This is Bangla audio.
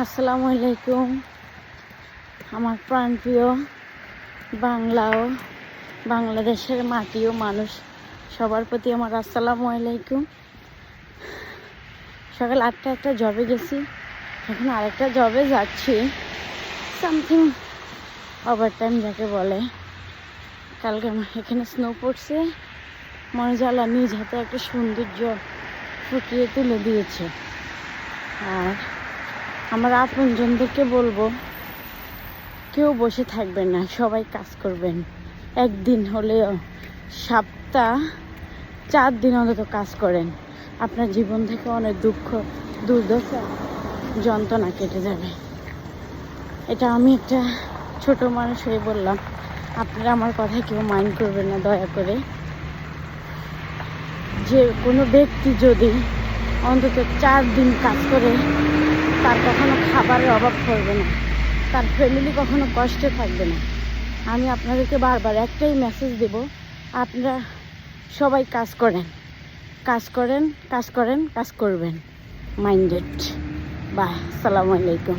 আসসালামু আলাইকুম। আমার প্রাণপ্রিয় বাংলা ও বাংলাদেশের মাটি ও মানুষ সবার প্রতি আমার আসসালামু আলাইকুম। সকাল 8টা একটা জবে গেছি, এখন আরেকটা জবে যাচ্ছি। সামথিং ওভারটাইম যাকে বলে। কালকে এখানে স্নো পড়ছে, মনজালা নিজ হাতে একটা সৌন্দর্য ফুটিয়ে তুলে দিয়েছে। আর আমার আপনজনদেরকে বলবো, কেউ বসে থাকবেন না, সবাই কাজ করবেন। একদিন হলেও সপ্তাহ 4 দিন অন্তত কাজ করেন, আপনার জীবন থেকে অনেক দুঃখ, দুর্দশা, যন্ত্রণা কেটে যাবে। এটা আমি একটা ছোট মানুষ হয়ে বললাম, আপনারা আমার কথা কেউ মাইন্ড করবেন না দয়া করে। যে কোনো ব্যক্তি যদি অন্তত 4 দিন কাজ করে, তার কখনো খাবারের অভাব পড়বে না, তার ফ্যামিলি কখনো কষ্টে থাকবে না। আমি আপনাদেরকে বারবার একটাই মেসেজ দেব, আপনারা সবাই কাজ করেন, কাজ করেন, কাজ করেন, কাজ করবেন। মাইন্ডেড। বাই, আসসালামু আলাইকুম।